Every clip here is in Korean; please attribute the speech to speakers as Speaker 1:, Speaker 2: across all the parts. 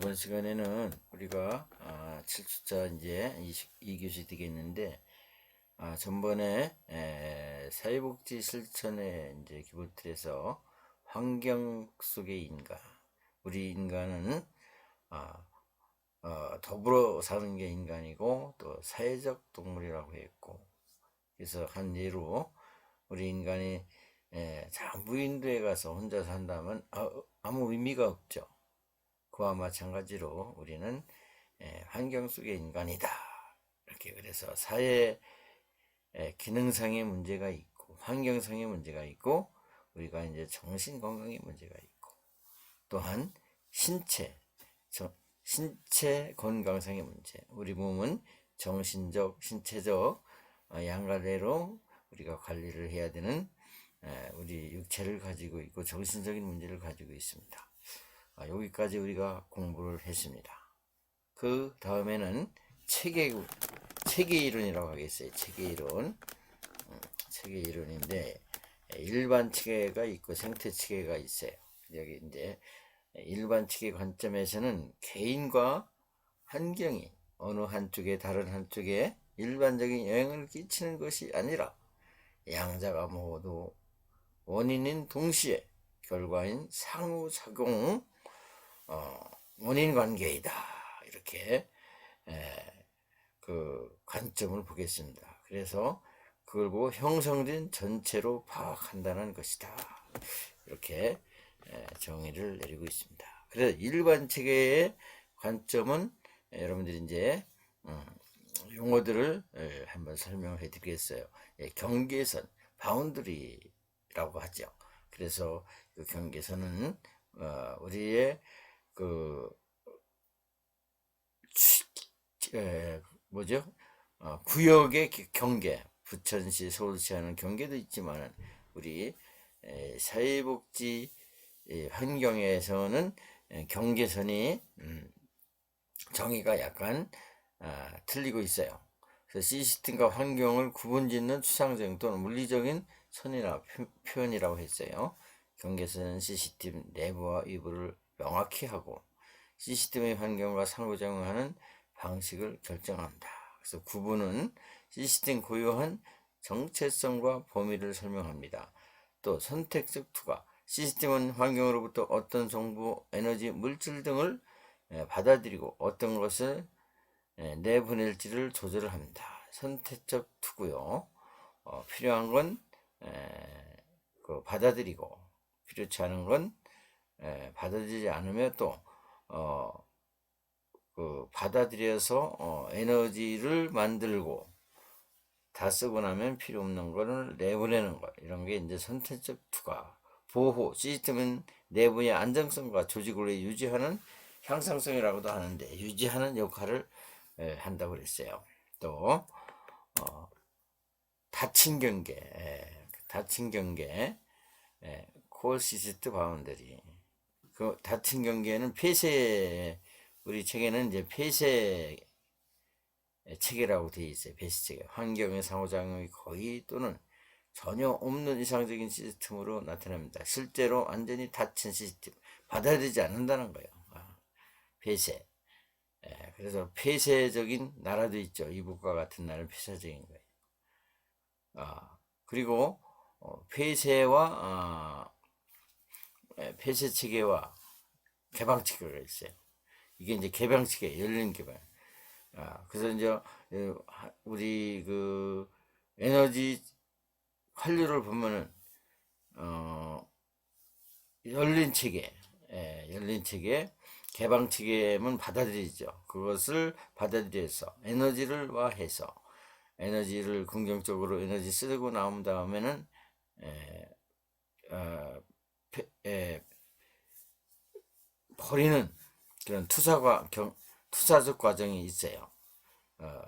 Speaker 1: 이번 시간에는 우리가 7주차 이제 2교시 되겠는데, 전번에 사회복지 실천의 이제 기본틀에서 환경 속의 인간, 우리 인간은 더불어 사는 게 인간이고 또 사회적 동물이라고 했고, 그래서 한 예로 우리 인간이 무인도에 가서 혼자 산다면 아무 의미가 없죠. 그와 마찬가지로 우리는 환경 속의 인간이다. 이렇게 그래서 사회 기능상의 문제가 있고 환경상의 문제가 있고 우리가 이제 정신 건강의 문제가 있고 또한 신체 건강상의 문제. 우리 몸은 정신적, 신체적 양가대로 우리가 관리를 해야 되는 우리 육체를 가지고 있고 정신적인 문제를 가지고 있습니다. 여기까지 우리가 공부를 했습니다. 그 다음에는 체계 이론이라고 하겠어요. 체계 이론인데 일반 체계가 있고 생태 체계가 있어요. 여기 이제 일반 체계 관점에서는 개인과 환경이 어느 한쪽에 다른 한쪽에 일반적인 영향을 끼치는 것이 아니라 양자가 모두 원인인 동시에 결과인 상호작용 원인 관계이다. 이렇게 그 관점을 보겠습니다. 그래서 그걸 보고 형성된 전체로 파악한다는 것이다. 이렇게 정의를 내리고 있습니다. 그래서 일반 체계의 관점은 여러분들이 이제 용어들을 한번 설명해 드리겠어요. 경계선, 바운드리라고 하죠. 그래서 그 경계선은 우리의 그 구역의 경계, 부천시, 서울시 하는 경계도 있지만 우리 사회복지 환경에서는 경계선이 정의가 약간 틀리고 있어요. 그래서 시스템과 환경을 구분짓는 추상적인 또는 물리적인 선이나 표현이라고 했어요. 경계선은 시스템 내부와 외부를 명확히 하고 시스템의 환경과 상호작용하는 방식을 결정한다. 그래서 구분은 시스템 고유한 정체성과 범위를 설명합니다. 또 선택적 투과, 시스템은 환경으로부터 어떤 정보, 에너지, 물질 등을 받아들이고 어떤 것을 내보낼지를 조절을 합니다. 선택적 투구요. 필요한 건 받아들이고 필요치 않은 건 받아들이지 않으면 또 받아들여서 에너지를 만들고 다 쓰고 나면 필요 없는 거를 내보내는 거. 이런 게 이제 선택적 투과. 보호, 시스템은 내부의 안정성과 조직을 유지하는 향상성이라고도 하는데 유지하는 역할을 한다고 그랬어요. 또 닫힌 경계, 콜시스트 바운더리. 그 닫힌 경계는 폐쇄, 우리 책에는 이제 폐쇄 체계라고 되어 있어요. 폐쇄 체계. 환경의 상호작용이 거의 또는 전혀 없는 이상적인 시스템으로 나타납니다. 실제로 완전히 닫힌 시스템, 받아들이지 않는다는 거예요. 폐쇄. 그래서 폐쇄적인 나라도 있죠. 이북과 같은 나라는 폐쇄적인 거예요. 그리고 폐쇄와 폐쇄 체계와 개방 체계가 있어요. 이게 이제 개방 체계, 열린 개방. 그래서 이제 우리 그 에너지 환류를 보면은 열린 체계, 개방 체계면 받아들이죠. 그것을 받아들여서 에너지를 와해서 에너지를 긍정적으로 에너지 쓰고 나온 다음에는 버리는 그런 투사적 과정이 있어요.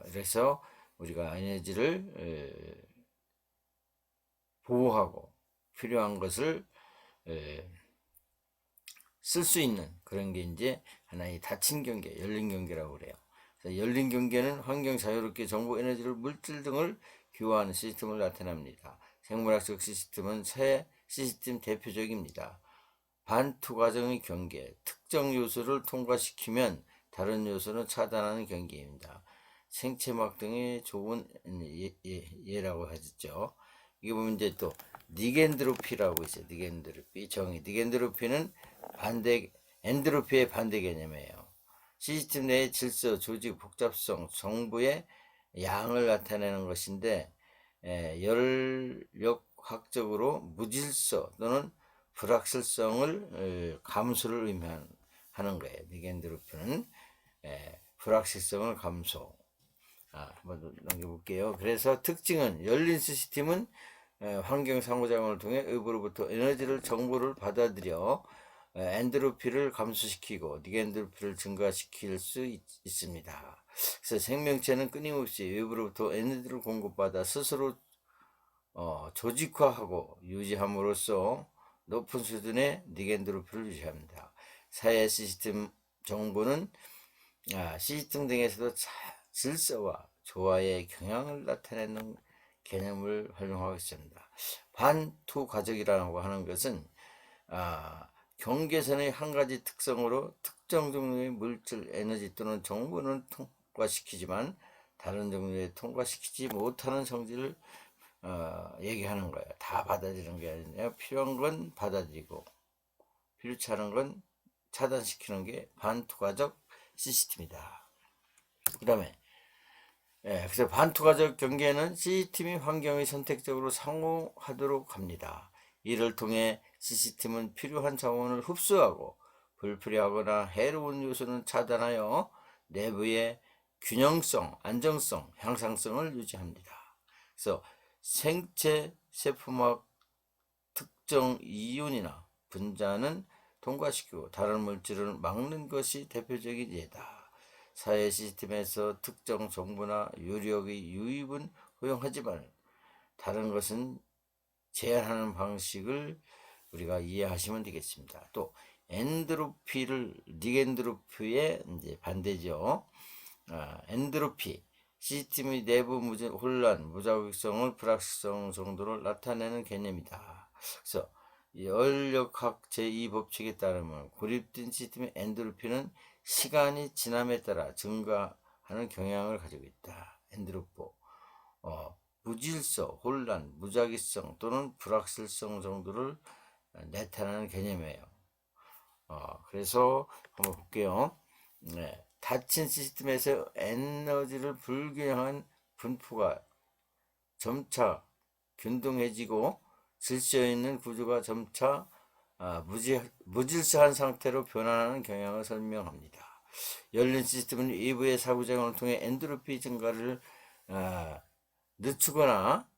Speaker 1: 그래서 우리가 에너지를 보호하고 필요한 것을 쓸 수 있는 그런 게 이제 하나의 닫힌 경계, 열린 경계라고 그래요. 열린 경계는 환경 자유롭게 정보, 에너지를 물질 등을 교환하는 시스템을 나타납니다. 생물학적 시스템은 새 시스템 대표적입니다. 반투 과정의 경계, 특정 요소를 통과시키면 다른 요소는 차단하는 경계입니다. 생체막 등의 좋은 예라고 하죠. 이게 보면 이제 또 니겐드로피라고 있어요. 니겐드로피 정의. 니겐드로피는 엔드로피의 반대 개념이에요. 시스템 내의 질서, 조직, 복잡성, 정보의 양을 나타내는 것인데 열역학적으로 무질서 또는 불확실성을 감소를 의미하는 거예요. 니겐드로피는 불확실성을 감소. 한번 넘겨볼게요. 그래서 특징은 열린 시스템은 환경 상호작용을 통해 외부로부터 에너지를 정보를 받아들여 엔트로피를 감소시키고 니겐트로피를 증가시킬 수 있습니다. 그래서 생명체는 끊임없이 외부로부터 에너지를 공급받아 스스로 조직화하고 유지함으로써 높은 수준의 니겐트로피를 유지합니다. 사회 시스템 정보는 시스템 등에서도 질서와 조화의 경향을 나타내는 개념을 활용하고 있습니다. 반투 과정이라고 하는 것은 경계선의 한 가지 특성으로 특정 종류의 물질, 에너지 또는 정보는 통과시키지만 다른 종류에 통과시키지 못하는 성질을 얘기하는 거예요. 다 받아들이는 게 아니라 필요한 건 받아들이고 필요치 않은 건 차단시키는 게 반투과적 시스템이다. 그 다음에 그래서 반투과적 경계는 시스템이 환경의 선택적으로 상호하도록 합니다. 이를 통해 시스템은 필요한 자원을 흡수하고 불필요하거나 해로운 요소는 차단하여 내부의 균형성, 안정성, 향상성을 유지합니다. 그래서 생체 세포막 특정 이온이나 분자는 통과시키고 다른 물질을 막는 것이 대표적인 예다. 사회 시스템에서 특정 정보나 요리역의 유입은 허용하지만 다른 것은 제한하는 방식을 우리가 이해하시면 되겠습니다. 또 엔트로피를 니겐트로피의 이제 반대죠. 엔트로피 시스템의 내부 혼란, 무자극성을 불확실성 정도를 나타내는 개념이다. 그래서 열역학 제2법칙에 따르면 고립된 시스템의 엔트로피는 시간이 지남에 따라 증가하는 경향을 가지고 있다. 엔트로피 무질서, 혼란, 무작위성 또는 불확실성 정도를 나타내는 개념이에요. 그래서 한번 볼게요. 닫힌 시스템에서 에너지를 불균형한 분포가 점차 균등해지고 질서 있는 구조가 점차 무질서한 상태로 변화하는 경향을 설명합니다. 열린 시스템은 외부의 상호작용을 통해 엔트로피 증가를 늦추거나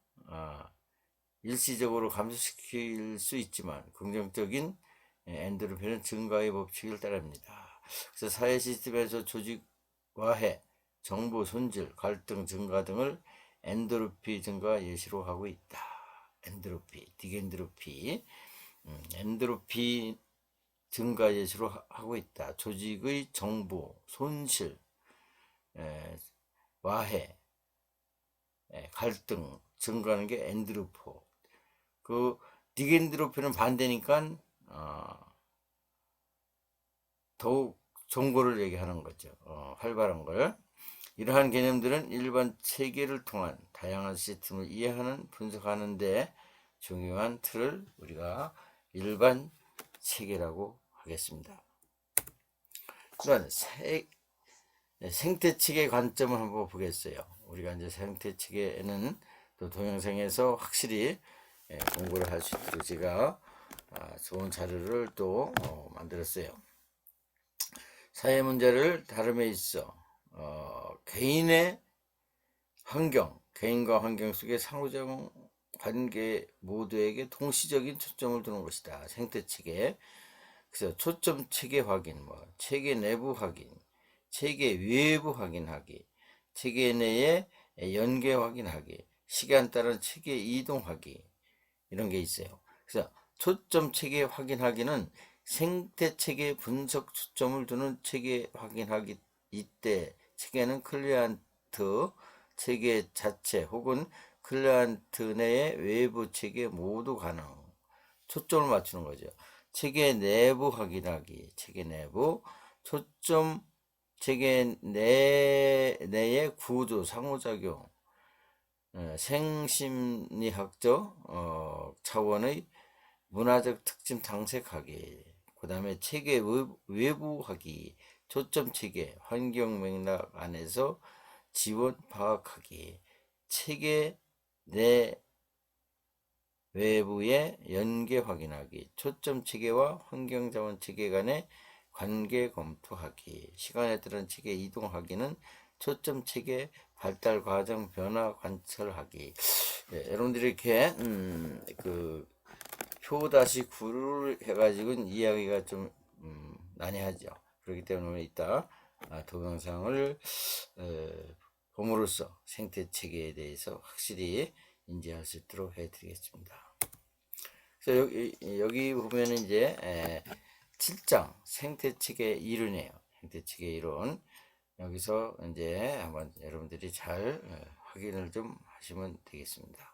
Speaker 1: 일시적으로 감소시킬 수 있지만 긍정적인 엔트로피는 증가의 법칙을 따릅니다. 그래서 사회 시스템에서 조직 와해, 정보 손질, 갈등 증가 등을 엔트로피 증가 예시로 하고 있다. 엔트로피, 디겐트로피, 엔트로피 증가 예시로 하고 있다. 조직의 정보, 손실, 와해, 갈등 증가하는 게 엔트로포. 그 디겐트로피는 반대니까 더욱 정보를 얘기하는 거죠. 활발한 걸. 이러한 개념들은 일반 체계를 통한 다양한 시스템을 이해하는, 분석하는 데 중요한 틀을 우리가 일반 체계라고 하겠습니다. 그러면 생태체계 관점을 한번 보겠어요. 우리가 이제 생태체계는 또 동영상에서 확실히 공부를 할 수 있도록 제가 좋은 자료를 또 만들었어요. 사회 문제를 다룸에 있어 개인의 환경, 개인과 환경 속의 상호작용 관계 모두에게 동시적인 초점을 두는 것이다. 생태체계. 그래서 초점 체계 확인, 체계 내부 확인, 체계 외부 확인하기, 체계 내의 연계 확인하기, 시간 따른 체계 이동하기 이런 게 있어요. 그래서 초점 체계 확인하기는 생태 체계 분석 초점을 두는 체계 확인하기. 이때 체계는 클리언트 체계 자체 혹은 클리언트 내의 외부 체계 모두 가능. 초점을 맞추는 거죠. 체계 내부 확인하기, 체계 내부, 초점 체계 내의 구조, 상호작용, 생심리학적 차원의 문화적 특징 탐색하기, 그 다음에 체계 외부하기, 초점 체계, 환경 맥락 안에서 지원 파악하기, 체계 내 외부의 연계 확인하기, 초점 체계와 환경 자원 체계 간의 관계 검토하기, 시간에 따른 체계 이동하기는 초점 체계 발달 과정 변화 관찰하기. 예, 여러분들이 이렇게 그 표-9를 해가지고 이야기가 좀 난해하죠. 그렇기 때문에 이따 동영상을 봄으로써 생태 체계에 대해서 확실히 인지할 수 있도록 해드리겠습니다. 그래서 여기 보면 이제 7장 생태체계 이론이에요. 생태체계 이론. 여기서 이제 한번 여러분들이 잘 확인을 좀 하시면 되겠습니다.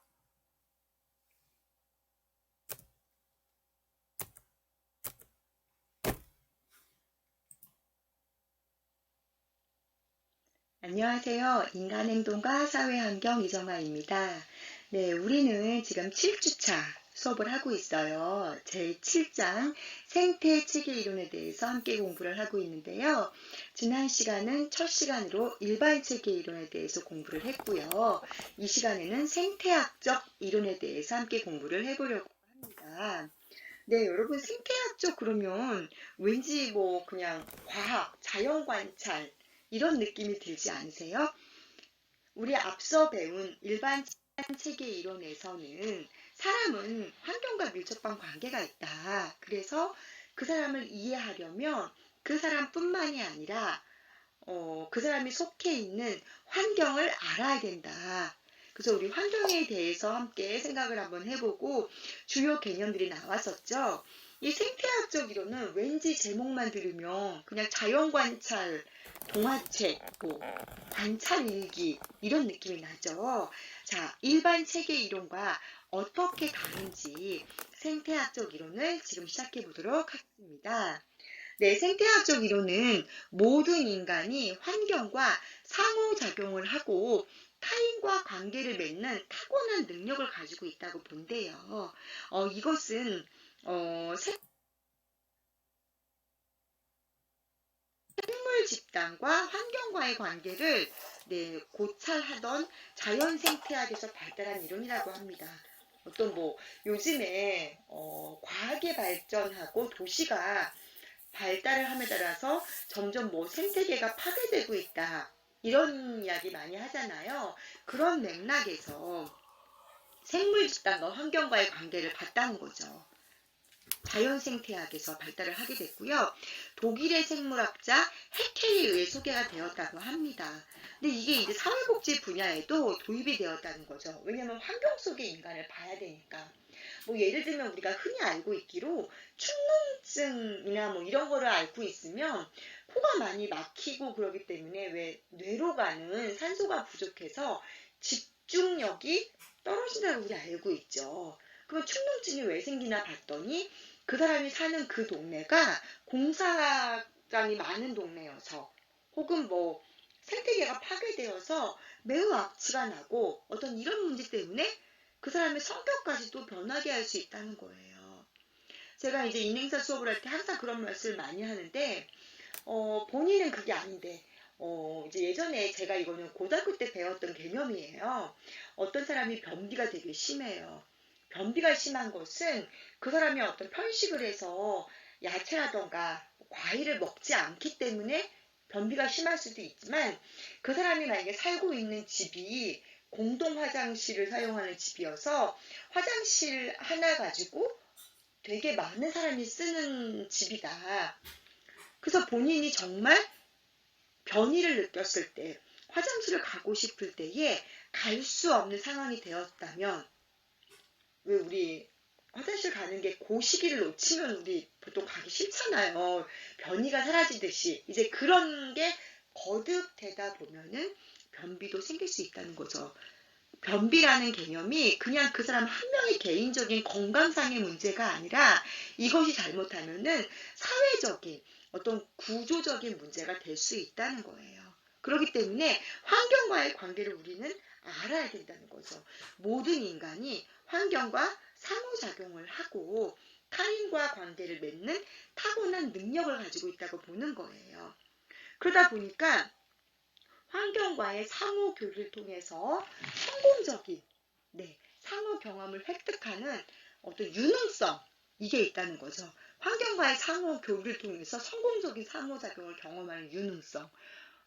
Speaker 2: 안녕하세요. 인간행동과 사회환경 이정아입니다. 네, 우리는 지금 7주차 수업을 하고 있어요. 제7장 생태체계 이론에 대해서 함께 공부를 하고 있는데요. 지난 시간은 첫 시간으로 일반체계 이론에 대해서 공부를 했고요. 이 시간에는 생태학적 이론에 대해서 함께 공부를 해보려고 합니다. 네, 여러분 생태학적 그러면 왠지 뭐 그냥 과학, 자연관찰 이런 느낌이 들지 않으세요? 우리 앞서 배운 일반 체계 이론에서는 사람은 환경과 밀접한 관계가 있다. 그래서 그 사람을 이해하려면 그 사람뿐만이 아니라 그 사람이 속해 있는 환경을 알아야 된다. 그래서 우리 환경에 대해서 함께 생각을 한번 해보고 주요 개념들이 나왔었죠. 이 생태학적 이론은 왠지 제목만 들으면 그냥 자연관찰, 동화책, 뭐 관찰일기 이런 느낌이 나죠. 자, 일반 체계 이론과 어떻게 다른지 생태학적 이론을 지금 시작해 보도록 하겠습니다. 네, 생태학적 이론은 모든 인간이 환경과 상호작용을 하고 타인과 관계를 맺는 타고난 능력을 가지고 있다고 본대요. 이것은 생물 집단과 환경과의 관계를 고찰하던 자연 생태학에서 발달한 이론이라고 합니다. 어떤 뭐 요즘에 과학이 발전하고 도시가 발달을 함에 따라서 점점 뭐 생태계가 파괴되고 있다. 이런 이야기 많이 하잖아요. 그런 맥락에서 생물 집단과 환경과의 관계를 봤다는 거죠. 자연생태학에서 발달을 하게 됐고요. 독일의 생물학자 해켈에 의해 소개가 되었다고 합니다. 근데 이게 이제 사회복지 분야에도 도입이 되었다는 거죠. 왜냐하면 환경 속의 인간을 봐야 되니까. 뭐 예를 들면 우리가 흔히 알고 있기로 축농증이나 뭐 이런 거를 앓고 있으면 코가 많이 막히고 그러기 때문에 왜 뇌로 가는 산소가 부족해서 집중력이 떨어진다고 우리 알고 있죠. 그럼 축농증이 왜 생기나 봤더니 그 사람이 사는 그 동네가 공사장이 많은 동네여서 혹은 뭐 생태계가 파괴되어서 매우 악취가 나고 어떤 이런 문제 때문에 그 사람의 성격까지도 변하게 할 수 있다는 거예요. 제가 이제 인행사 수업을 할 때 항상 그런 말씀을 많이 하는데 본인은 그게 아닌데 이제 예전에 제가 이거는 고등학교 때 배웠던 개념이에요. 어떤 사람이 변비가 되게 심해요. 변비가 심한 것은 그 사람이 어떤 편식을 해서 야채라던가 과일을 먹지 않기 때문에 변비가 심할 수도 있지만 그 사람이 만약에 살고 있는 집이 공동 화장실을 사용하는 집이어서 화장실 하나 가지고 되게 많은 사람이 쓰는 집이다. 그래서 본인이 정말 변이를 느꼈을 때 화장실을 가고 싶을 때에 갈 수 없는 상황이 되었다면 왜 우리 화장실 가는 게 그 시기를 놓치면 우리 보통 가기 싫잖아요. 변이가 사라지듯이 이제 그런 게 거듭되다 보면은 변비도 생길 수 있다는 거죠. 변비라는 개념이 그냥 그 사람 한 명의 개인적인 건강상의 문제가 아니라 이것이 잘못하면은 사회적인 어떤 구조적인 문제가 될 수 있다는 거예요. 그렇기 때문에 환경과의 관계를 우리는 알아야 된다는 거죠. 모든 인간이 환경과 상호작용을 하고 타인과 관계를 맺는 타고난 능력을 가지고 있다고 보는 거예요. 그러다 보니까 환경과의 상호 교류를 통해서 성공적인 상호 경험을 획득하는 어떤 유능성 이게 있다는 거죠. 환경과의 상호 교류를 통해서 성공적인 상호작용을 경험하는 유능성.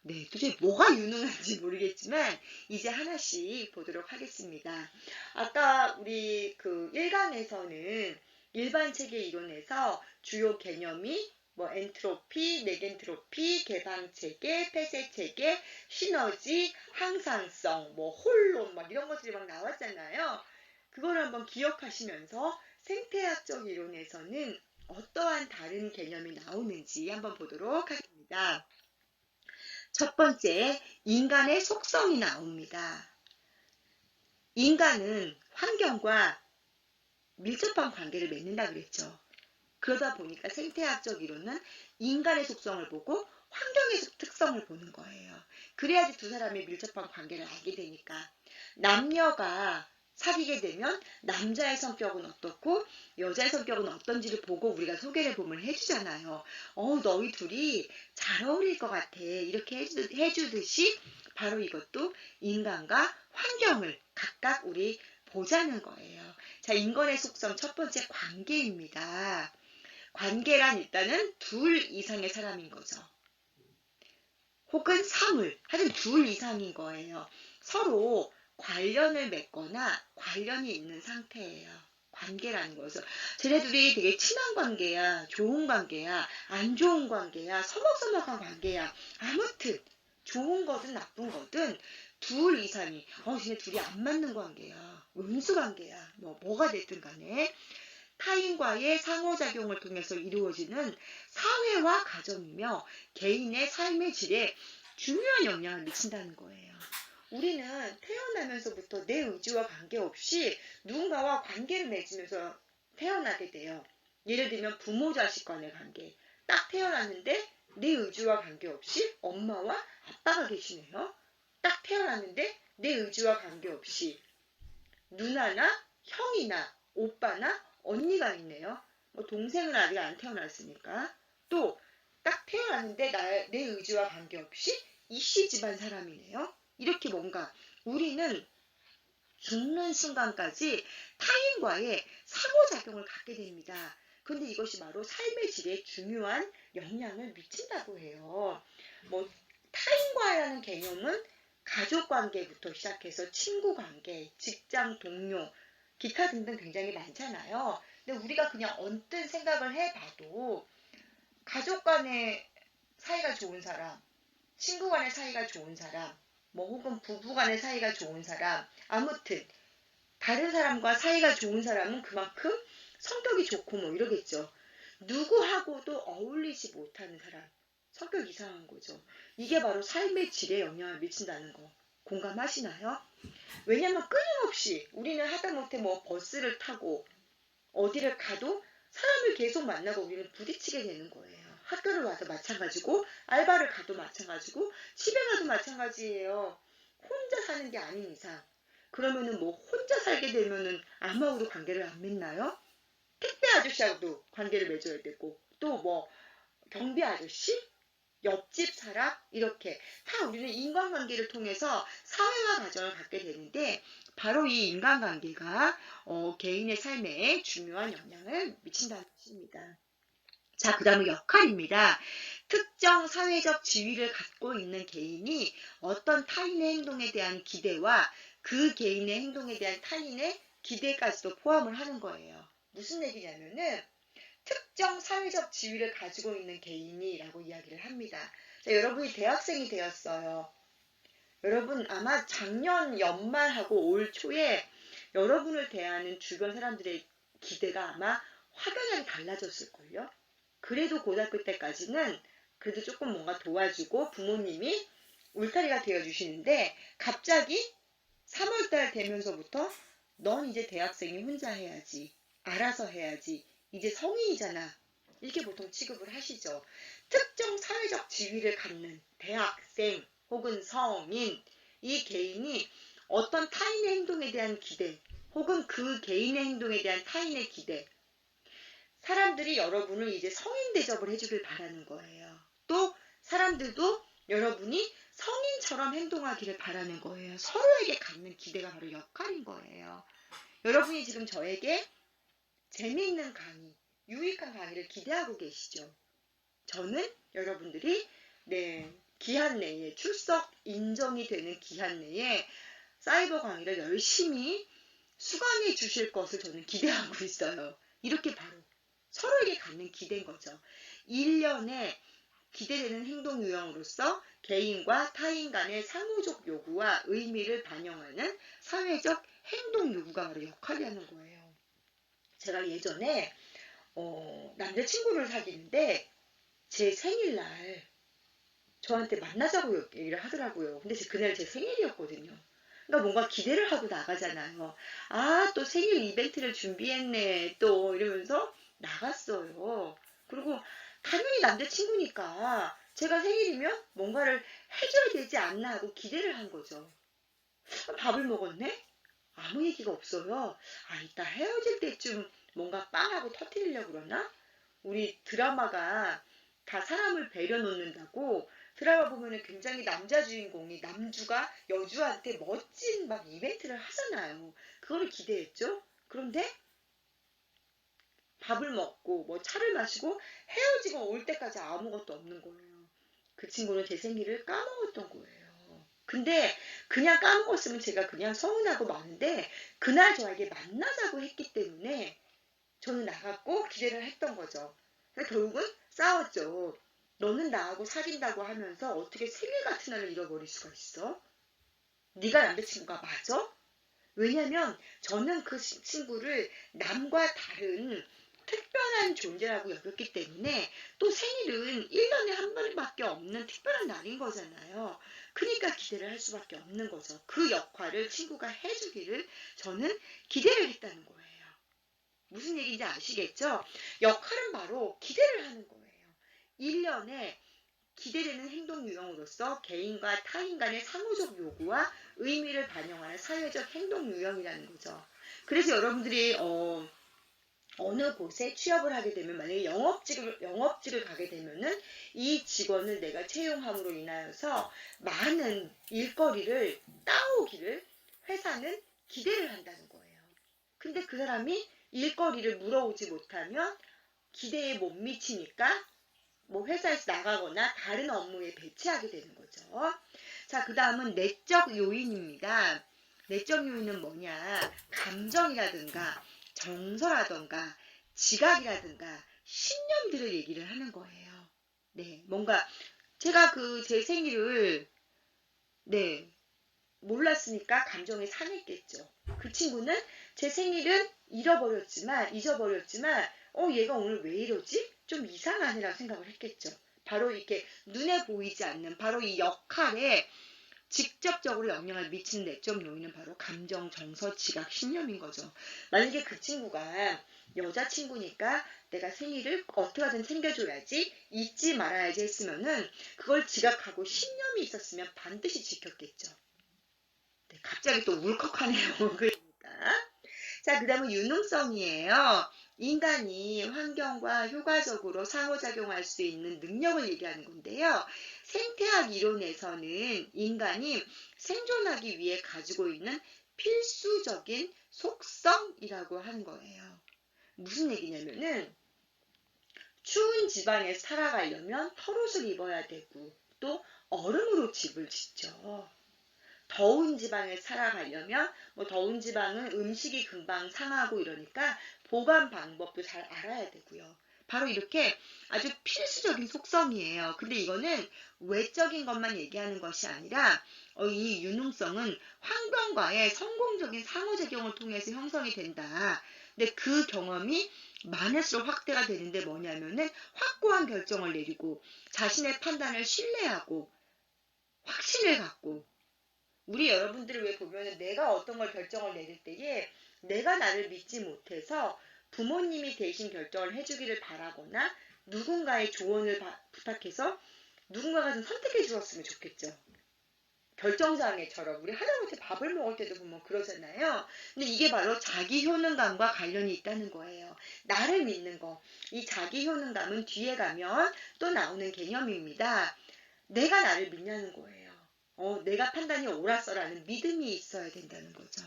Speaker 2: 도대체 뭐가 유능한지 모르겠지만 이제 하나씩 보도록 하겠습니다. 아까 우리 그 1강에서는 일반 체계 이론에서 주요 개념이 엔트로피, 네겐트로피, 개방 체계, 폐쇄 체계, 시너지, 항상성, 혼론 이런 것들이 막 나왔잖아요. 그걸 한번 기억하시면서 생태학적 이론에서는 어떠한 다른 개념이 나오는지 한번 보도록 하겠습니다. 첫 번째, 인간의 속성이 나옵니다. 인간은 환경과 밀접한 관계를 맺는다 그랬죠. 그러다 보니까 생태학적 이론은 인간의 속성을 보고 환경의 특성을 보는 거예요. 그래야지 두 사람의 밀접한 관계를 알게 되니까. 남녀가 사귀게 되면 남자의 성격은 어떻고 여자의 성격은 어떤지를 보고 우리가 소개를 보면 해주잖아요. 너희 둘이 잘 어울릴 것 같아. 이렇게 해주듯이 바로 이것도 인간과 환경을 각각 우리 보자는 거예요. 자, 인간의 속성 첫 번째 관계입니다. 관계란 일단은 둘 이상의 사람인 거죠. 혹은 사물, 하여튼 둘 이상인 거예요. 서로 관련을 맺거나 관련이 있는 상태예요. 관계라는 거죠. 쟤네들이 되게 친한 관계야, 좋은 관계야, 안 좋은 관계야, 서먹서먹한 관계야. 아무튼 좋은 거든 나쁜 거든 둘 이상이 쟤네 둘이 안 맞는 관계야. 원수 관계야. 뭐가 됐든 간에 타인과의 상호작용을 통해서 이루어지는 사회와 가정이며 개인의 삶의 질에 중요한 영향을 미친다는 거예요. 우리는 태어나면서부터 내 의지와 관계없이 누군가와 관계를 맺으면서 태어나게 돼요. 예를 들면 부모 자식 간의 관계. 딱 태어났는데 내 의지와 관계없이 엄마와 아빠가 계시네요. 딱 태어났는데 내 의지와 관계없이 누나나 형이나 오빠나 언니가 있네요. 동생은 아직 안 태어났으니까. 또 딱 태어났는데 내 의지와 관계없이 이씨 집안 사람이네요. 이렇게 뭔가 우리는 죽는 순간까지 타인과의 상호작용을 갖게 됩니다. 근데 이것이 바로 삶의 질에 중요한 영향을 미친다고 해요. 타인과라는 개념은 가족관계부터 시작해서 친구관계, 직장 동료, 기타 등등 굉장히 많잖아요. 근데 우리가 그냥 언뜻 생각을 해봐도 가족 간의 사이가 좋은 사람, 친구 간의 사이가 좋은 사람, 혹은 부부 간의 사이가 좋은 사람, 아무튼 다른 사람과 사이가 좋은 사람은 그만큼 성격이 좋고 이러겠죠. 누구하고도 어울리지 못하는 사람, 성격 이상한 거죠. 이게 바로 삶의 질에 영향을 미친다는 거 공감하시나요? 왜냐면 끊임없이 우리는 하다못해 버스를 타고 어디를 가도 사람을 계속 만나고 우리는 부딪히게 되는 거예요. 학교를 와도 마찬가지고 알바를 가도 마찬가지고 집에 가도 마찬가지예요. 혼자 사는 게 아닌 이상. 그러면은 혼자 살게 되면은 아무하고도 관계를 안 맺나요? 택배 아저씨하고도 관계를 맺어야 되고 또 경비 아저씨? 옆집 사람? 이렇게 다 우리는 인간관계를 통해서 사회와 가정을 갖게 되는데 바로 이 인간관계가 개인의 삶에 중요한 영향을 미친다는 것입니다. 자, 그 다음은 역할입니다. 특정 사회적 지위를 갖고 있는 개인이 어떤 타인의 행동에 대한 기대와 그 개인의 행동에 대한 타인의 기대까지도 포함을 하는 거예요. 무슨 얘기냐면은 특정 사회적 지위를 가지고 있는 개인이라고 이야기를 합니다. 자, 여러분이 대학생이 되었어요. 여러분 아마 작년 연말하고 올 초에 여러분을 대하는 주변 사람들의 기대가 아마 확연하게 달라졌을걸요. 그래도 고등학교 때까지는 그래도 조금 뭔가 도와주고 부모님이 울타리가 되어주시는데 갑자기 3월달 되면서부터 넌 이제 대학생이 혼자 해야지. 알아서 해야지. 이제 성인이잖아. 이렇게 보통 취급을 하시죠. 특정 사회적 지위를 갖는 대학생 혹은 성인, 이 개인이 어떤 타인의 행동에 대한 기대 혹은 그 개인의 행동에 대한 타인의 기대, 사람들이 여러분을 이제 성인 대접을 해주길 바라는 거예요. 또 사람들도 여러분이 성인처럼 행동하기를 바라는 거예요. 서로에게 갖는 기대가 바로 역할인 거예요. 여러분이 지금 저에게 재미있는 강의, 유익한 강의를 기대하고 계시죠? 저는 여러분들이 기한 내에 출석 인정이 되는 기한 내에 사이버 강의를 열심히 수강해 주실 것을 저는 기대하고 있어요. 이렇게 바로 서로에게 갖는 기대인 거죠. 1년에 기대되는 행동 유형으로서 개인과 타인 간의 상호적 요구와 의미를 반영하는 사회적 행동 요구가 바로 역할을 하는 거예요. 제가 예전에 남자친구를 사귀는데 제 생일날 저한테 만나자고 얘기를 하더라고요. 근데 그날 제 생일이었거든요. 그러니까 뭔가 기대를 하고 나가잖아요. 아, 또 생일 이벤트를 준비했네. 또 이러면서 나갔어요. 그리고 당연히 남자친구니까 제가 생일이면 뭔가를 해줘야 되지 않나 하고 기대를 한 거죠. 밥을 먹었네? 아무 얘기가 없어요. 아, 이따 헤어질 때쯤 뭔가 빵하고 터뜨리려고 그러나? 우리 드라마가 다 사람을 배려 놓는다고 드라마 보면은 굉장히 남자 주인공이 남주가 여주한테 멋진 막 이벤트를 하잖아요. 그거를 기대했죠. 그런데 밥을 먹고 뭐 차를 마시고 헤어지고 올 때까지 아무것도 없는 거예요. 그 친구는 제 생일을 까먹었던 거예요. 근데 그냥 까먹었으면 제가 그냥 서운하고 마는데 그날 저에게 만나자고 했기 때문에 저는 나갔고 기대를 했던 거죠. 결국은 싸웠죠. 너는 나하고 사귄다고 하면서 어떻게 생일 같은 날을 잃어버릴 수가 있어? 네가 남자친구가 맞아? 왜냐면 저는 그 친구를 남과 다른 특별한 존재라고 여겼기 때문에 또 생일은 1년에 한 번밖에 없는 특별한 날인 거잖아요. 그러니까 기대를 할 수밖에 없는 거죠. 그 역할을 친구가 해주기를 저는 기대를 했다는 거예요. 무슨 얘기인지 아시겠죠? 역할은 바로 기대를 하는 거예요. 1년에 기대되는 행동 유형으로서 개인과 타인 간의 상호적 요구와 의미를 반영하는 사회적 행동 유형이라는 거죠. 그래서 여러분들이 어느 곳에 취업을 하게 되면 만약에 영업직을 가게 되면은 이 직원을 내가 채용함으로 인하여서 많은 일거리를 따오기를 회사는 기대를 한다는 거예요. 근데 그 사람이 일거리를 물어오지 못하면 기대에 못 미치니까 뭐 회사에서 나가거나 다른 업무에 배치하게 되는 거죠. 자, 그 다음은 내적 요인입니다. 내적 요인은 뭐냐? 감정이라든가 정서라든가 지각이라든가 신념들을 얘기를 하는 거예요. 네, 뭔가 제가 제 생일을 몰랐으니까 감정이 상했겠죠. 그 친구는 제 생일은 잊어버렸지만 얘가 오늘 왜 이러지? 좀 이상하네라고 생각을 했겠죠. 바로 이렇게 눈에 보이지 않는 바로 이 역할에 직접적으로 영향을 미치는 내적 요인은 바로 감정, 정서, 지각, 신념인 거죠. 만약에 그 친구가 여자친구니까 내가 생일을 어떻게든 챙겨줘야지, 잊지 말아야지 했으면은 그걸 지각하고 신념이 있었으면 반드시 지켰겠죠. 네, 갑자기 또 울컥하네요. 그러니까. 자, 그 다음은 유능성이에요. 인간이 환경과 효과적으로 상호작용할 수 있는 능력을 얘기하는 건데요. 생태학 이론에서는 인간이 생존하기 위해 가지고 있는 필수적인 속성이라고 하는 거예요. 무슨 얘기냐면은 추운 지방에 살아가려면 털옷을 입어야 되고 또 얼음으로 집을 짓죠. 더운 지방에 살아가려면 더운 지방은 음식이 금방 상하고 이러니까 보관 방법도 잘 알아야 되고요. 바로 이렇게 아주 필수적인 속성이에요. 근데 이거는 외적인 것만 얘기하는 것이 아니라 이 유능성은 환경과의 성공적인 상호작용을 통해서 형성이 된다. 근데 그 경험이 많을수록 확대가 되는데 뭐냐면은 확고한 결정을 내리고 자신의 판단을 신뢰하고 확신을 갖고 우리 여러분들을 왜 보면은 내가 어떤 걸 결정을 내릴 때에 내가 나를 믿지 못해서 부모님이 대신 결정을 해주기를 바라거나 누군가의 조언을 부탁해서 누군가가 좀 선택해 주었으면 좋겠죠. 결정장애처럼 우리 할아버지 밥을 먹을 때도 보면 그러잖아요. 근데 이게 바로 자기 효능감과 관련이 있다는 거예요. 나를 믿는 거. 이 자기 효능감은 뒤에 가면 또 나오는 개념입니다. 내가 나를 믿냐는 거예요. 내가 판단이 옳았어라는 믿음이 있어야 된다는 거죠.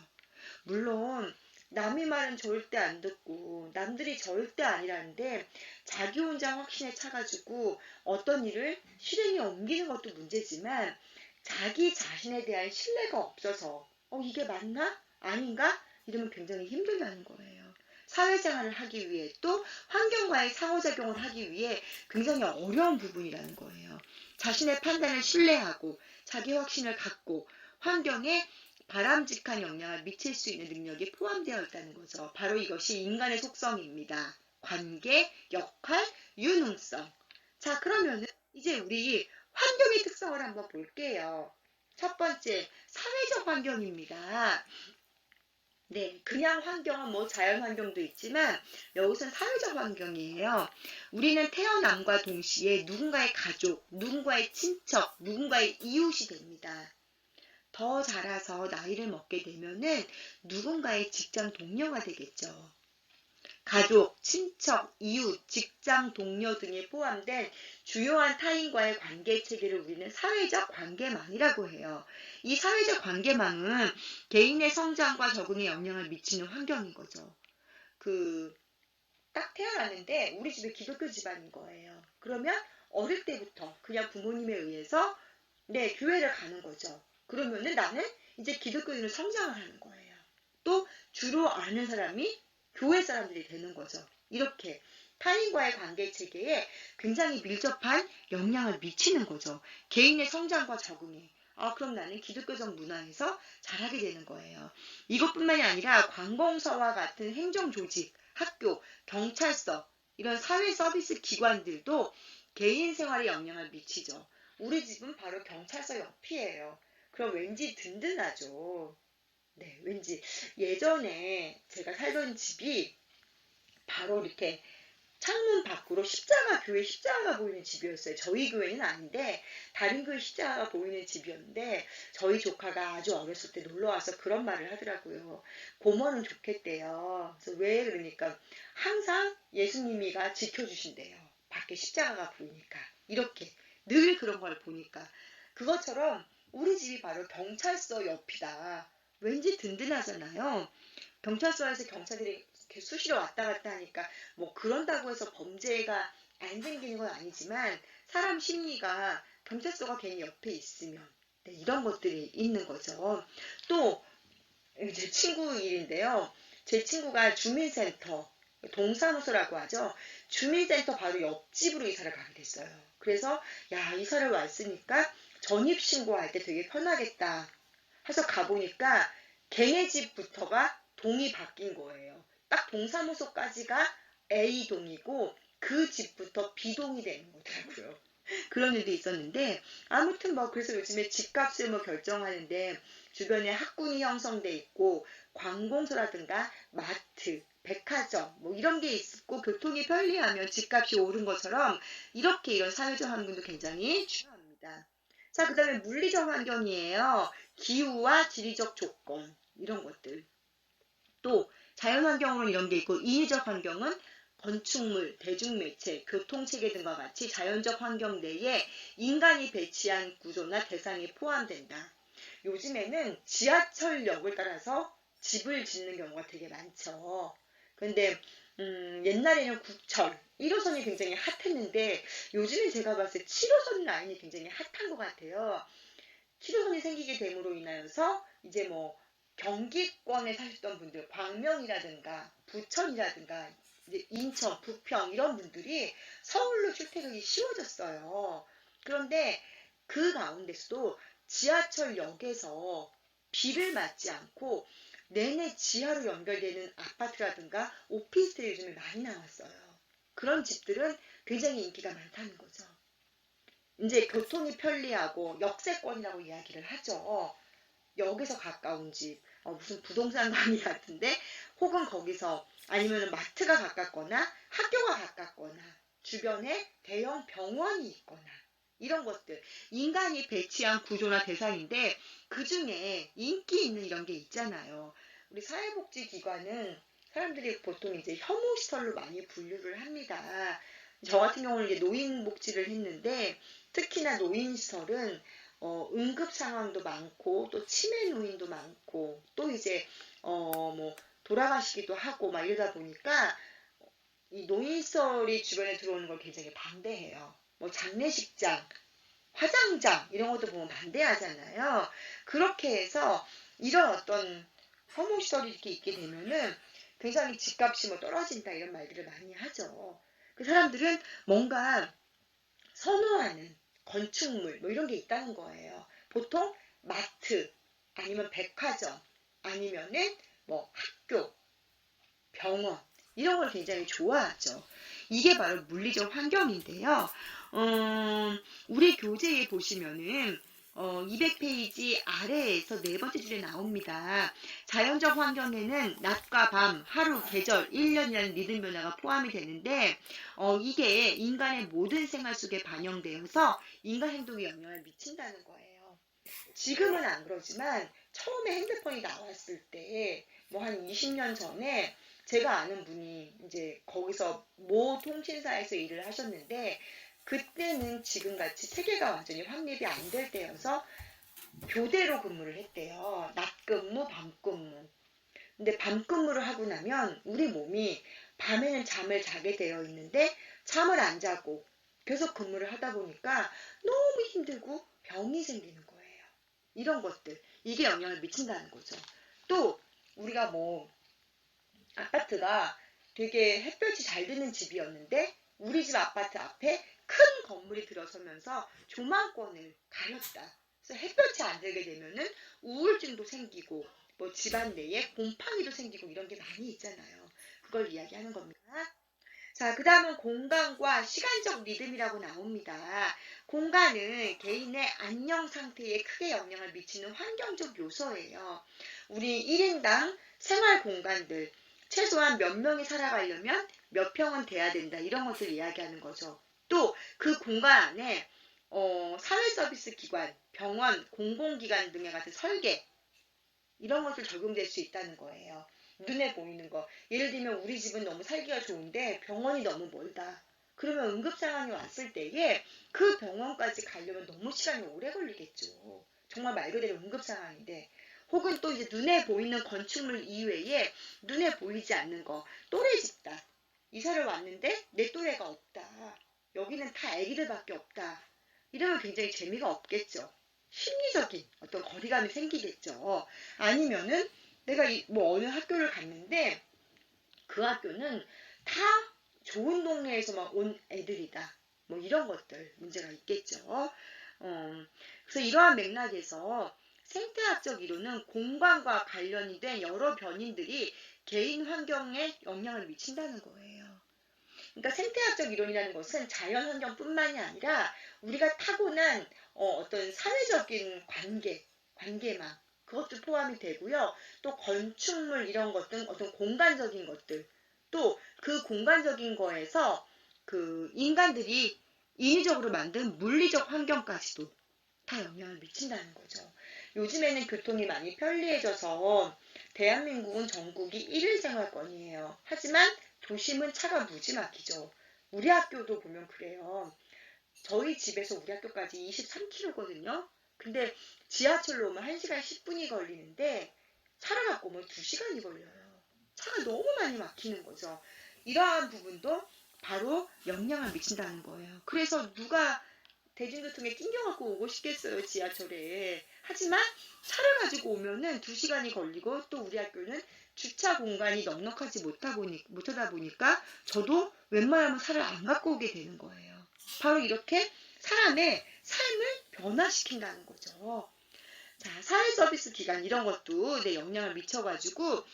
Speaker 2: 물론 남의 말은 절대 안 듣고 남들이 절대 아니라는데 자기 혼자 확신에 차가지고 어떤 일을 실행에 옮기는 것도 문제지만 자기 자신에 대한 신뢰가 없어서 이게 맞나? 아닌가? 이러면 굉장히 힘들다는 거예요. 사회생활을 하기 위해 또 환경과의 상호작용을 하기 위해 굉장히 어려운 부분이라는 거예요. 자신의 판단을 신뢰하고 자기 확신을 갖고 환경에 바람직한 영향을 미칠 수 있는 능력이 포함되어 있다는 거죠. 바로 이것이 인간의 속성입니다. 관계, 역할, 유능성. 자, 그러면은 이제 우리 환경의 특성을 한번 볼게요. 첫 번째, 사회적 환경입니다. 네, 그냥 환경은 뭐 자연 환경도 있지만 여기서는 사회적 환경이에요. 우리는 태어남과 동시에 누군가의 가족, 누군가의 친척, 누군가의 이웃이 됩니다. 더 자라서 나이를 먹게 되면은 누군가의 직장 동료가 되겠죠. 가족, 친척, 이웃, 직장 동료 등에 포함된 주요한 타인과의 관계 체계를 우리는 사회적 관계망이라고 해요. 이 사회적 관계망은 개인의 성장과 적응에 영향을 미치는 환경인 거죠. 딱 태어났는데 우리 집에 기독교 집안인 거예요. 그러면 어릴 때부터 그냥 부모님에 의해서 교회를 가는 거죠. 그러면은 나는 이제 기독교인으로 성장을 하는 거예요. 또 주로 아는 사람이 교회 사람들이 되는 거죠. 이렇게 타인과의 관계 체계에 굉장히 밀접한 영향을 미치는 거죠. 개인의 성장과 적응에. 그럼 나는 기독교적 문화에서 자라게 되는 거예요. 이것뿐만이 아니라 관공서와 같은 행정조직, 학교, 경찰서, 이런 사회 서비스 기관들도 개인 생활에 영향을 미치죠. 우리 집은 바로 경찰서 옆이에요. 그럼 왠지 든든하죠. 네, 왠지 예전에 제가 살던 집이 바로 이렇게 창문 밖으로 교회 십자가가 보이는 집이었어요. 저희 교회는 아닌데 다른 교회 십자가가 보이는 집이었는데 저희 조카가 아주 어렸을 때 놀러 와서 그런 말을 하더라고요. 고모는 좋겠대요. 그래서 왜 그러니까 항상 예수님이가 지켜주신대요. 밖에 십자가가 보이니까. 이렇게 늘 그런 걸 보니까 그것처럼 우리 집이 바로 경찰서 옆이다. 왠지 든든하잖아요. 경찰서에서 경찰들이 이렇게 수시로 왔다 갔다 하니까 뭐 그런다고 해서 범죄가 안 생기는 건 아니지만 사람 심리가 경찰서가 괜히 옆에 있으면 이런 것들이 있는 거죠. 또 제 친구 일인데요. 제 친구가 주민센터, 동사무소라고 하죠. 주민센터 바로 옆집으로 이사를 가게 됐어요. 그래서 이사를 왔으니까 전입신고할 때 되게 편하겠다 해서 가보니까 걔네 집부터가 동이 바뀐 거예요. 딱 동사무소까지가 A동이고 그 집부터 B동이 되는 거더라고요. 그런 일도 있었는데 아무튼 그래서 요즘에 집값을 결정하는데 주변에 학군이 형성돼 있고 관공서라든가 마트, 백화점 이런 게 있고 교통이 편리하면 집값이 오른 것처럼 이렇게 이런 사회적 환경도 굉장히 중요합니다. 자, 그 다음에 물리적 환경이에요. 기후와 지리적 조건 이런 것들. 또 자연환경으로는 이런 게 있고 인위적 환경은 건축물, 대중매체, 교통체계 등과 같이 자연적 환경 내에 인간이 배치한 구조나 대상이 포함된다. 요즘에는 지하철역을 따라서 집을 짓는 경우가 되게 많죠. 근데 옛날에는 국철, 1호선이 굉장히 핫했는데 요즘엔 제가 봤을 때 7호선 라인이 굉장히 핫한 것 같아요. 7호선이 생기게 됨으로 인하여서 이제 경기권에 사셨던 분들, 광명이라든가 부천이라든가 이제 인천, 부평 이런 분들이 서울로 출퇴근이 쉬워졌어요. 그런데 그 가운데서도 지하철역에서 비를 맞지 않고 내내 지하로 연결되는 아파트라든가 오피스텔이 요즘에 많이 나왔어요. 그런 집들은 굉장히 인기가 많다는 거죠. 이제 교통이 편리하고 역세권이라고 이야기를 하죠. 역에서 가까운 집, 무슨 부동산 강의 같은데, 혹은 거기서 아니면 마트가 가깝거나 학교가 가깝거나 주변에 대형 병원이 있거나 이런 것들, 인간이 배치한 구조나 대상인데 그 중에 인기 있는 이런 게 있잖아요. 우리 사회복지기관은 사람들이 보통 이제 혐오시설로 많이 분류를 합니다. 저 같은 경우는 이제 노인복지를 했는데 특히나 노인시설은 응급 상황도 많고 또 치매 노인도 많고 또 이제 뭐 돌아가시기도 하고 막 이러다 보니까 이 노인시설이 주변에 들어오는 걸 굉장히 반대해요. 뭐 장례식장, 화장장 이런 것도 보면 반대하잖아요. 그렇게 해서 이런 어떤 혐오시설이 이렇게 있게 되면은 굉장히 집값이 뭐 떨어진다 이런 말들을 많이 하죠. 그 사람들은 뭔가 선호하는 건축물 뭐 이런 게 있다는 거예요. 보통 마트 아니면 백화점 아니면은 뭐 학교, 병원 이런 걸 굉장히 좋아하죠. 이게 바로 물리적 환경인데요. 우리 교재에 보시면은 200페이지 아래에서 네 번째 줄에 나옵니다. 자연적 환경에는 낮과 밤, 하루, 계절, 1년이라는 리듬 변화가 포함이 되는데 이게 인간의 모든 생활 속에 반영되어서 인간 행동에 영향을 미친다는 거예요. 지금은 안 그러지만 처음에 핸드폰이 나왔을 때 뭐 한 20년 전에 제가 아는 분이 이제 거기서 모 통신사에서 일을 하셨는데 그때는 지금같이 세계가 완전히 확립이 안 될 때여서 교대로 근무를 했대요. 낮 근무, 밤 근무. 근데 밤 근무를 하고 나면 우리 몸이 밤에는 잠을 자게 되어 있는데 잠을 안 자고 계속 근무를 하다 보니까 너무 힘들고 병이 생기는 거예요. 이런 것들. 이게 영향을 미친다는 거죠. 또 우리가 뭐 아파트가 되게 햇볕이 잘 드는 집이었는데 우리 집 아파트 앞에 큰 건물이 들어서면서 조망권을 가렸다. 그래서 햇볕이 안 들게 되면은 우울증도 생기고 뭐 집안 내에 곰팡이도 생기고 이런 게 많이 있잖아요. 그걸 이야기하는 겁니다. 자, 그 다음은 공간과 시간적 리듬이라고 나옵니다. 공간은 개인의 안녕 상태에 크게 영향을 미치는 환경적 요소예요. 우리 1인당 생활 공간들, 최소한 몇 명이 살아가려면 몇 평은 돼야 된다. 이런 것을 이야기하는 거죠. 또 그 공간 안에 사회 서비스 기관, 병원, 공공기관 등의 같은 설계, 이런 것들 적용될 수 있다는 거예요. 눈에 보이는 거. 예를 들면 우리 집은 너무 살기가 좋은데 병원이 너무 멀다. 그러면 응급 상황이 왔을 때에 그 병원까지 가려면 너무 시간이 오래 걸리겠죠. 정말 말 그대로 응급 상황인데. 혹은 또 이제 눈에 보이는 건축물 이외에 눈에 보이지 않는 거. 또래 집단. 이사를 왔는데 내 또래가 없다. 여기는 다 아기들밖에 없다. 이러면 굉장히 재미가 없겠죠. 심리적인 어떤 거리감이 생기겠죠. 아니면은 내가 뭐 어느 학교를 갔는데 그 학교는 다 좋은 동네에서만 온 애들이다. 뭐 이런 것들 문제가 있겠죠. 그래서 이러한 맥락에서 생태학적 이론은 공간과 관련이 된 여러 변인들이 개인 환경에 영향을 미친다는 거예요. 그러니까 생태학적 이론이라는 것은 자연 환경뿐만이 아니라 우리가 타고난 어떤 사회적인 관계망 그것도 포함이 되고요. 또 건축물 이런 것들, 어떤 공간적인 것들, 또 그 공간적인 거에서 그 인간들이 인위적으로 만든 물리적 환경까지도 다 영향을 미친다는 거죠. 요즘에는 교통이 많이 편리해져서 대한민국은 전국이 1일 생활권이에요. 하지만 도심은 차가 무지 막히죠. 우리 학교도 보면 그래요. 저희 집에서 우리 학교까지 23km거든요. 근데 지하철로 오면 1시간 10분이 걸리는데 차를 갖고 오면 2시간이 걸려요. 차가 너무 많이 막히는 거죠. 이러한 부분도 바로 영향을 미친다는 거예요. 그래서 누가 대중교통에 낑겨갖고 오고 싶겠어요, 지하철에. 하지만 차를 가지고 오면은 2시간이 걸리고 또 우리 학교는 주차 공간이 넉넉하지 못하다 보니까 저도 웬만하면 차를 안 갖고 오게 되는 거예요. 바로 이렇게 사람의 삶을 변화시킨다는 거죠. 자, 사회 서비스 기관 이런 것도 내 영향을 미쳐가지고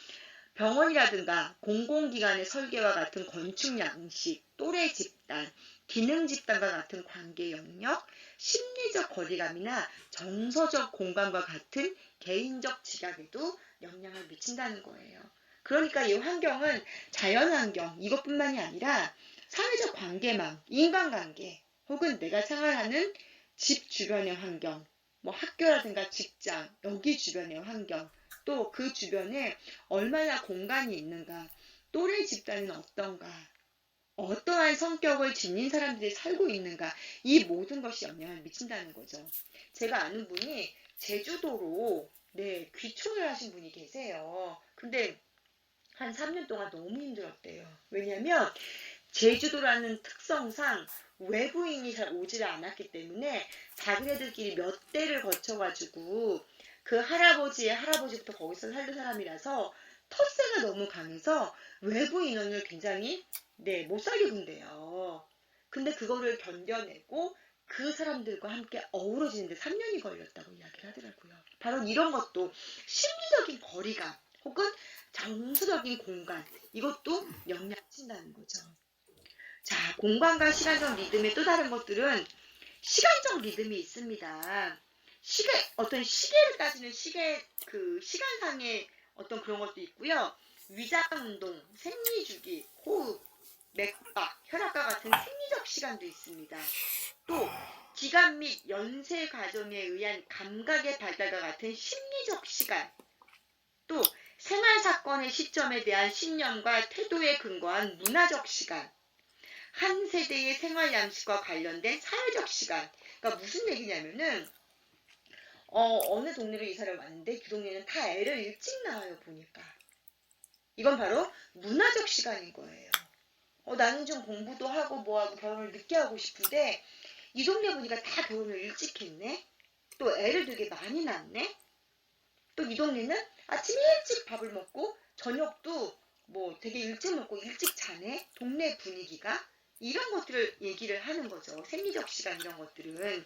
Speaker 2: 병원이라든가 공공기관의 설계와 같은 건축 양식, 또래 집단, 기능 집단과 같은 관계 영역, 심리적 거리감이나 정서적 공간과 같은 개인적 지각에도 영향을 미친다는 거예요. 그러니까 이 환경은 자연환경, 이것뿐만이 아니라 사회적 관계망, 인간관계, 혹은 내가 생활하는 집 주변의 환경, 뭐 학교라든가 직장, 여기 주변의 환경, 또 그 주변에 얼마나 공간이 있는가, 또래 집단은 어떤가, 어떠한 성격을 지닌 사람들이 살고 있는가, 이 모든 것이 영향을 미친다는 거죠. 제가 아는 분이 제주도로 귀촌을 하신 분이 계세요. 근데 한 3년 동안 너무 힘들었대요. 왜냐면 제주도라는 특성상 외부인이 잘 오지를 않았기 때문에 자기네들끼리 몇 대를 거쳐가지고 그 할아버지의 할아버지부터 거기서 살던 사람이라서 텃세가 너무 강해서 외부 인원을 굉장히 못 살게 군대요. 근데 그거를 견뎌내고 그 사람들과 함께 어우러지는데 3년이 걸렸다고 이야기를 하더라고요. 바로 이런 것도 심리적인 거리감 혹은 정서적인 공간, 이것도 영향을 미친다는 거죠. 자, 공간과 시간적 리듬의 또 다른 것들은 시간적 리듬이 있습니다. 어떤 시계를 따지는 시간상의 어떤 그런 것도 있고요. 위장 운동, 생리주기, 호흡, 맥박, 혈압과 같은 생리적 시간도 있습니다. 또 기간 및 연쇄 과정에 의한 감각의 발달과 같은 심리적 시간, 또 생활 사건의 시점에 대한 신념과 태도에 근거한 문화적 시간, 한 세대의 생활 양식과 관련된 사회적 시간. 그러니까 무슨 얘기냐면은 어느 동네로 이사를 왔는데 그 동네는 다 애를 일찍 낳아요 보니까. 이건 바로 문화적 시간인 거예요. 나는 좀 공부도 하고 뭐하고 결혼을 늦게 하고 싶은데 이 동네 보니까 다 결혼을 일찍 했네. 또 애를 되게 많이 낳네. 또 이 동네는 아침 일찍 밥을 먹고 저녁도 뭐 되게 일찍 먹고 일찍 자네. 동네 분위기가. 이런 것들을 얘기를 하는 거죠. 생리적 시간 이런 것들은.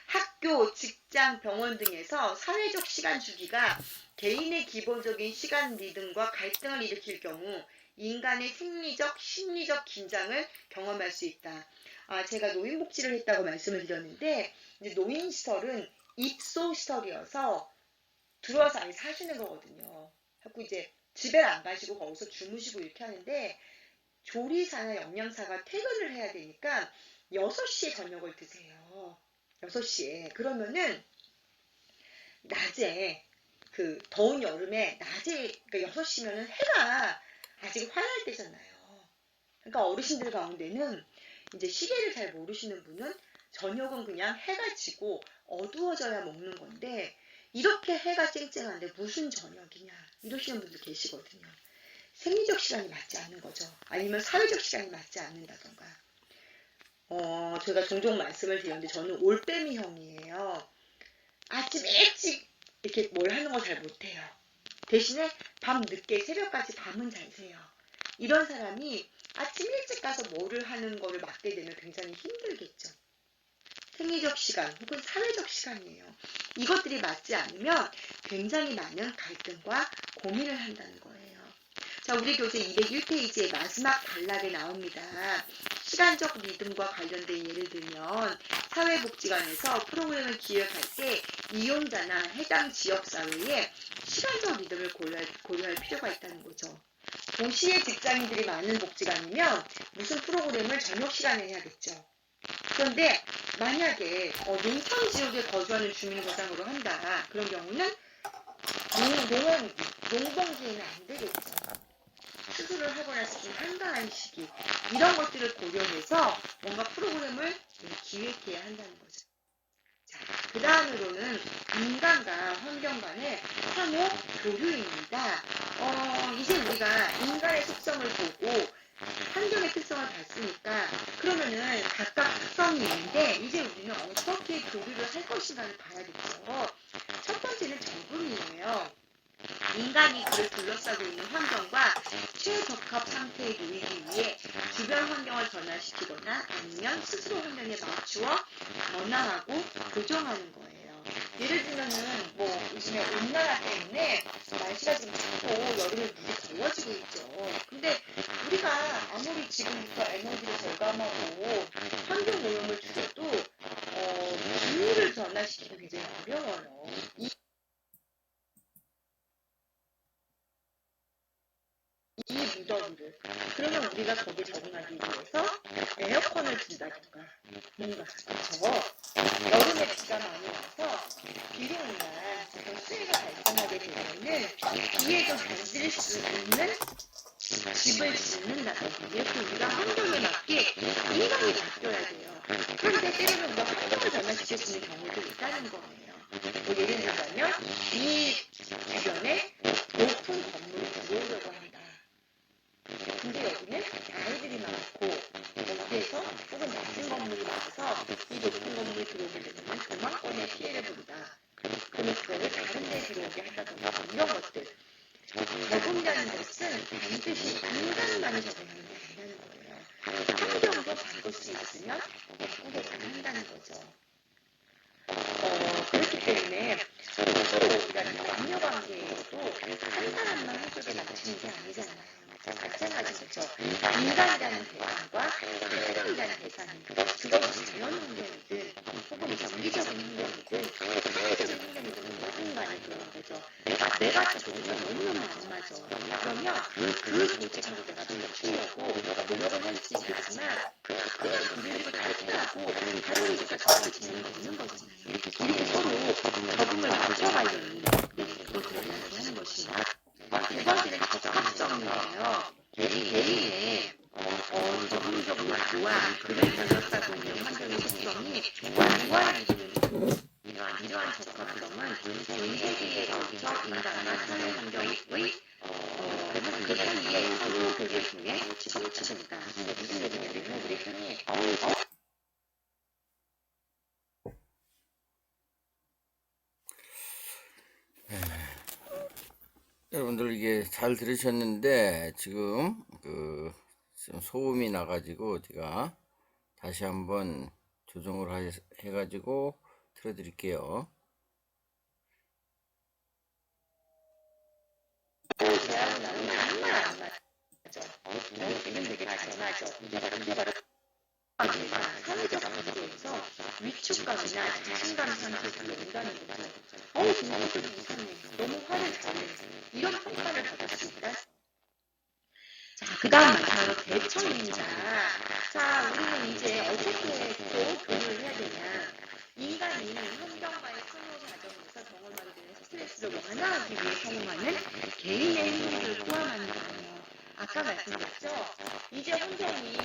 Speaker 2: 학교, 직장, 병원 등에서 사회적 시간 주기가 개인의 기본적인 시간 리듬과 갈등을 일으킬 경우 인간의 생리적, 심리적 긴장을 경험할 수 있다. 제가 노인복지를 했다고 말씀을 드렸는데 이제 노인시설은 입소시설이어서 들어와서 아예 사시는 거거든요. 하고 이제 집에 안 가시고 거기서 주무시고 이렇게 하는데 조리사나 영양사가 퇴근을 해야 되니까 6시에 저녁을 드세요. 6시에. 그러면은 낮에 그 더운 여름에 낮에 그러니까 6시면은 해가 아직 화날 때잖아요. 그러니까 어르신들 가운데는 이제 시계를 잘 모르시는 분은 저녁은 그냥 해가 지고 어두워져야 먹는 건데 이렇게 해가 쨍쨍한데 무슨 저녁이냐 이러시는 분들 계시거든요. 생리적 시간이 맞지 않는 거죠. 아니면 사회적 시간이 맞지 않는다던가. 제가 종종 말씀을 드렸는데 저는 올빼미형이에요. 아침 일찍 이렇게 뭘 하는 거 잘 못해요. 대신에 밤 늦게 새벽까지 밤은 잘 새요. 이런 사람이 아침 일찍 가서 뭐를 하는 거를 맡게 되면 굉장히 힘들겠죠. 생리적 시간 혹은 사회적 시간이에요. 이것들이 맞지 않으면 굉장히 많은 갈등과 고민을 한다는 거예요. 자, 우리 교재 201페이지의 마지막 단락에 나옵니다. 시간적 리듬과 관련된 예를 들면 사회복지관에서 프로그램을 기획할 때 이용자나 해당 지역사회에 시간적 리듬을 고려할 필요가 있다는 거죠. 도시의 직장인들이 많은 복지관이면 무슨 프로그램을 저녁 시간에 해야겠죠. 그런데 만약에 농촌 지역에 거주하는 주민을 대상으로 한다. 그런 경우는 농번기에는 안 되겠죠. 수술을 하고 나서 좀 한가한 시기 이런 것들을 고려해서 뭔가 프로그램을 기획해야 한다는 거죠. 자, 그 다음으로는 인간과 환경 간의 상호 교류입니다. 이제 우리가 인간의 속성을 보고 환경의 특성을 봤으니까 그러면은 각각 특성이 있는데 이제 우리는 어떻게 교류를 할 것인가를 봐야겠죠. 첫 번째는 적응이에요. 인간이 그를 둘러싸고 있는 환경과 최적합 상태에 놓이기 위해 주변 환경을 변화시키거나 아니면 스스로 환경에 맞추어 변화하고 교정하는 거예요. 예를 들면 보면은 뭐 요즘에 온난화 때문에 날씨가 좀 춥고 여름에 물이 더워지고 있죠. 근데 우리가 아무리 지금부터 에너지를 절감하고 환경 오염을 줄여도 기후를 변화시키기 굉장히 어려워요. 이 무더위를. 그러면 우리가 거기에 적응하기 위해서 에어컨을 둔다든가 뭔가 그쵸? 여름에 비가 많이 와서 비로 인한 어떤 수해가 발생하게 되면은 비에 좀 견딜 수 있는 집을 짓는다든지 이렇게 우리가 환경에 맞게 인간이 바뀌어야 돼요. 그런데 때로는 우리가 환경을 변화시킬 수 있는 경우도 있다는 거예요. 뭐 예를 들자면 이 주변에 높은 건물이 들어오려고 한다. 근데 여기는 아이들이 많고 여기에서 혹은 낮은 건물이 많아서 이 높은 건물이 들어오게 되면 조망권에 피해를 본다. 그러면 그거를 다른 데에 들어오게 한다던가 이런 것들. 적응이라는 것은 반드시 인간만이 적응하는 게 아니라는 거예요. 환경도 바꿀 수 있으면 바꾸려고 한다는 거죠. 그렇기 때문에 서로 우리가 남녀 관계에서도 한 사람만 한쪽에 맞추는 게 아니잖아요. 마찬가지죠. 인간이라는 대상과 환경이라는 대상이 그것이 자연 환경이든 혹은 정기적인 환경이든 사회적인 환경이든 모든 간에 그런 거죠. 내가 조금만 너무너무 안 맞아. 그러면 그 조직하고 내가 맞추려고 노력을 할 수 있겠지만 그냥 우리를 탈퇴하고 다른 이들과 적응을 짓는 게 있는 거잖아요. 이렇게 서로 적응을 맞춰가려는 그것들을 이야기하는 것입니다. 두 번째는 적합성인데요. 개인의 적응력과 그를 둘러싸고 있는 환경의 특성이 무한히 되는 이러한 적합성은 전 세계의 정적, 인간과 사회 환경의 그 사이에 서로 교류를 통해 촉진된다. 무슨 얘기냐면 우리 흔히
Speaker 1: 여러분들 이게 잘 들으셨는데 지금 지금 소음이 나가지고 제가 다시 한번 조정을 해가지고 틀어드릴게요.
Speaker 2: 대화를 나누면 정말 안 맞죠. 저희는 되게 다양하죠. 근데 바로 사회적 관계에서 위축감이나 자신감 상태로 온다는 거죠. 정말 좀 이상해. 너무 화를 잘 내. 이런 평가를 받을 수 있다. 자, 그 다음 마지막으로 대처입니다. 자, 우리는 이제 어떻게 또 교류를 해야 되냐. 인간이 환경과의 상호 과정에서 경험하게 되는 스트레스를 완화하기 위해 사용하는 개인의 행위를 포함하는 거예요. 아까 말씀드렸죠? 이제 환경이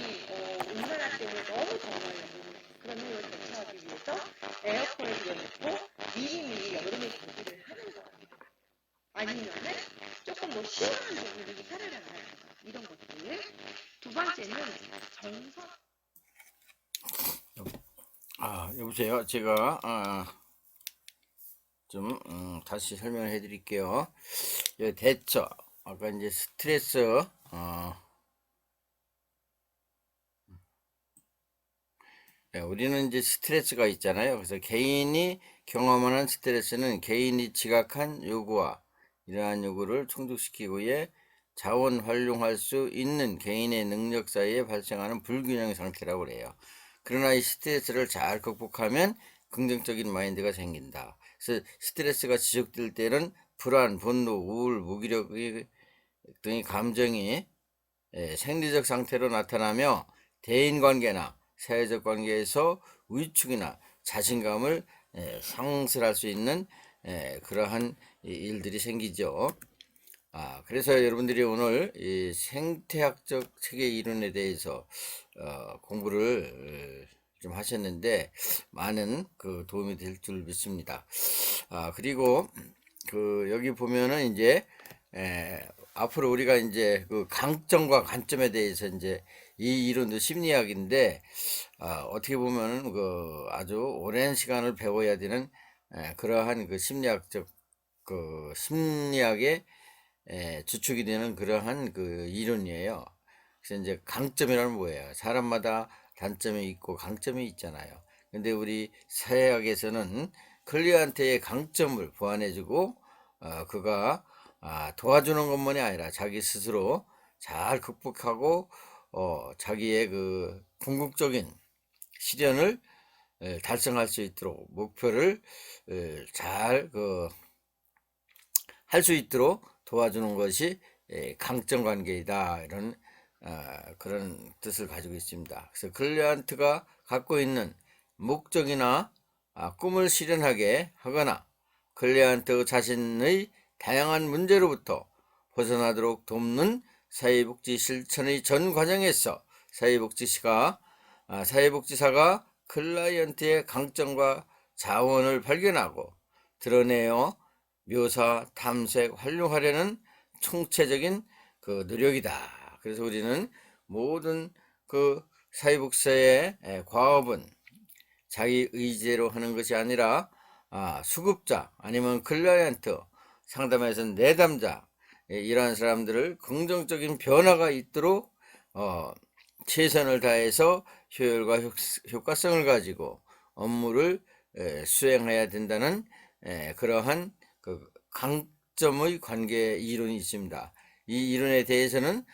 Speaker 2: 온난화 때문에 너무 더워요. 그러면 이걸 대처하기 위해서 에어컨을 들여놓고 미리미리 여름에 준비를 하는 거예요. 아니면은 조금 뭐 시원한 종류로 이사를 간다든가 이런 것들. 두 번째는 정서.
Speaker 1: 여보세요. 제가 좀 다시 설명을 해드릴게요. 대처. 아까 이제 스트레스. 우리는 이제 스트레스가 있잖아요. 그래서 개인이 경험하는 스트레스는 개인이 지각한 요구와 이러한 요구를 충족시키기 위해 자원 활용할 수 있는 개인의 능력 사이에 발생하는 불균형 상태라고 그래요. 그러나 이 스트레스를 잘 극복하면 긍정적인 마인드가 생긴다. 그래서 스트레스가 지속될 때는 불안, 분노, 우울, 무기력 등의 감정이 생리적 상태로 나타나며 대인관계나 사회적 관계에서 위축이나 자신감을 상실할 수 있는 그러한 일들이 생기죠. 그래서 여러분들이 오늘 이 생태학적 체계 이론에 대해서 공부를 좀 하셨는데 많은 그 도움이 될 줄 믿습니다. 그리고 여기 보면은 이제 앞으로 우리가 이제 그 강점과 관점에 대해서 이제 이 이론도 심리학인데 어떻게 보면은 그 아주 오랜 시간을 배워야 되는 그러한 그 심리학적 그 심리학의 주축이 되는 그러한 그 이론이에요. 그래서 이제 강점이라는 뭐예요? 사람마다 단점이 있고 강점이 있잖아요. 근데 우리 사회학에서는 클리언트의 강점을 보완해주고 그가 도와주는 것만이 아니라 자기 스스로 잘 극복하고 자기의 그 궁극적인 실현을 달성할 수 있도록 목표를 잘 할 수 있도록 도와주는 것이 강점 관계이다, 이런 그런 뜻을 가지고 있습니다. 그래서 클리언트가 갖고 있는 목적이나 꿈을 실현하게 하거나 클리언트 자신의 다양한 문제로부터 벗어나도록 돕는 사회복지 실천의 전 과정에서 사회복지사가 클라이언트의 강점과 자원을 발견하고 드러내어 묘사, 탐색, 활용하려는 총체적인 그 노력이다. 그래서 우리는 모든 그 사회복지사의 과업은 자기 의지대로 하는 것이 아니라 수급자 아니면 클라이언트, 상담에서 내담자, 이러한 사람들을 긍정적인 변화가 있도록 최선을 다해서 효율과 효과성을 가지고 업무를 수행해야 된다는 그러한 그 강점의 관계 이론이 있습니다. 이 이론에 대해서는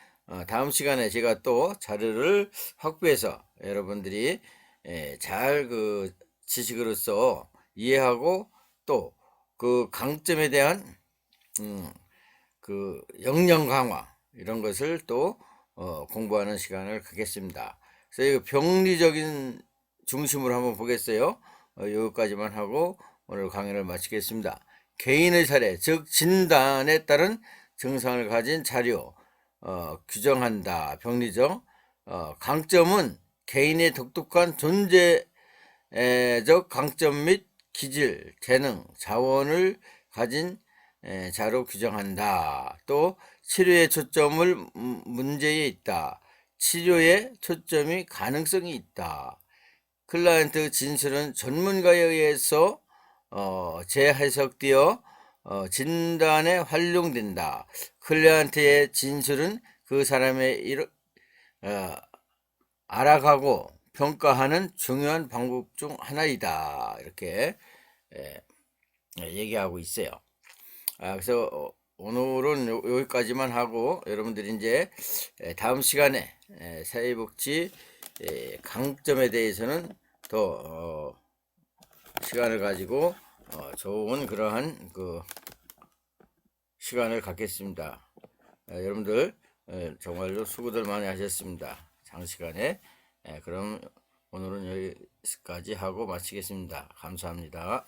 Speaker 1: 다음 시간에 제가 또 자료를 확보해서 여러분들이 잘 그 지식으로서 이해하고 또 그 강점에 대한 그 역량 강화, 이런 것을 또 공부하는 시간을 갖겠습니다. 그래서 병리적인 중심으로 한번 보겠어요. 여기까지만 하고 오늘 강의를 마치겠습니다. 개인의 사례, 즉 진단에 따른 증상을 가진 자료, 규정한다. 병리적 강점은 개인의 독특한 존재적 강점 및 기질, 재능, 자원을 가진 자로 규정한다. 또 치료의 초점을 문제에 있다. 치료의 초점이 가능성이 있다. 클라이언트 진술은 전문가에 의해서 재해석되어 진단에 활용된다. 클라이언트의 진술은 그 사람의 알아가고 평가하는 중요한 방법 중 하나이다. 이렇게 얘기하고 있어요. 그래서 오늘은 여기까지만 하고 여러분들이 이제 다음 시간에 사회복지 강점에 대해서는 더 시간을 가지고 좋은 그러한 그 시간을 갖겠습니다. 여러분들 정말로 수고들 많이 하셨습니다. 장시간에. 그럼 오늘은 여기까지 하고 마치겠습니다. 감사합니다.